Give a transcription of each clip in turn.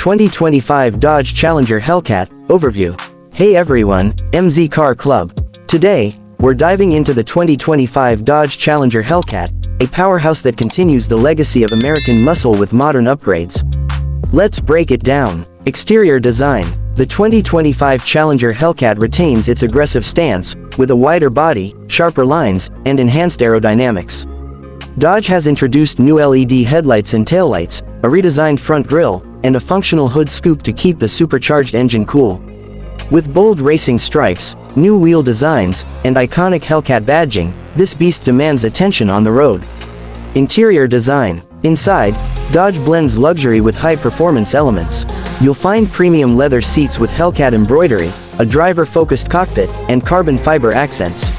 2025 Dodge Challenger Hellcat Overview. Hey everyone, MZ Car Club. Today, we're diving into the 2025 Dodge Challenger Hellcat, a powerhouse that continues the legacy of American muscle with modern upgrades. Let's break it down. Exterior design. The 2025 Challenger Hellcat retains its aggressive stance, with a wider body, sharper lines, and enhanced aerodynamics. Dodge has introduced new LED headlights and taillights, a redesigned front grille, and a functional hood scoop to keep the supercharged engine cool. With bold racing stripes, new wheel designs, and iconic Hellcat badging, this beast demands attention on the road. Interior design. Inside, Dodge blends luxury with high-performance elements. You'll find premium leather seats with Hellcat embroidery, a driver-focused cockpit, and carbon fiber accents.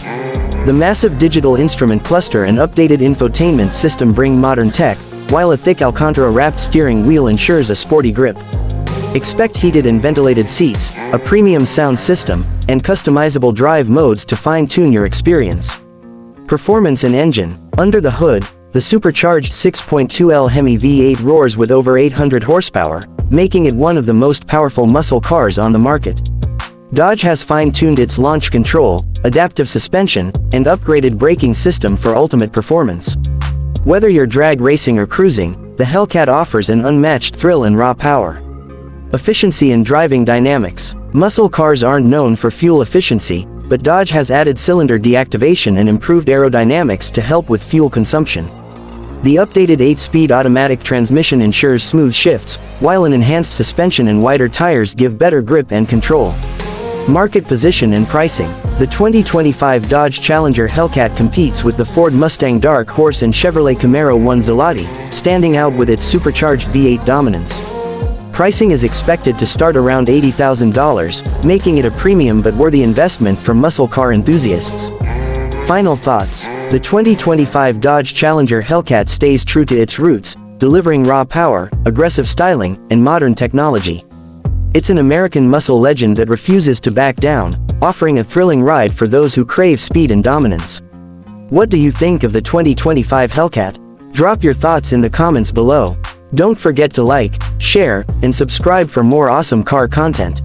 The massive digital instrument cluster and updated infotainment system bring modern tech, while a thick Alcantara-wrapped steering wheel ensures a sporty grip. Expect heated and ventilated seats, a premium sound system, and customizable drive modes to fine-tune your experience. Performance and engine. Under the hood, the supercharged 6.2L Hemi V8 roars with over 800 horsepower, making it one of the most powerful muscle cars on the market. Dodge has fine-tuned its launch control, adaptive suspension, and upgraded braking system for ultimate performance. Whether you're drag racing or cruising, the Hellcat offers an unmatched thrill and raw power. Efficiency and driving dynamics. Muscle cars aren't known for fuel efficiency, but Dodge has added cylinder deactivation and improved aerodynamics to help with fuel consumption. The updated 8-speed automatic transmission ensures smooth shifts, while an enhanced suspension and wider tires give better grip and control. Market position and pricing. The 2025 Dodge Challenger Hellcat competes with the Ford Mustang Dark Horse and Chevrolet Camaro 1 Zelati, standing out with its supercharged V8 dominance. Pricing is expected to start around $80,000, making it a premium but worthy investment for muscle car enthusiasts. Final thoughts. The 2025 Dodge Challenger Hellcat stays true to its roots, delivering raw power, aggressive styling, and modern technology. It's an American muscle legend that refuses to back down, offering a thrilling ride for those who crave speed and dominance. What do you think of the 2025 Hellcat? Drop your thoughts in the comments below. Don't forget to like, share, and subscribe for more awesome car content.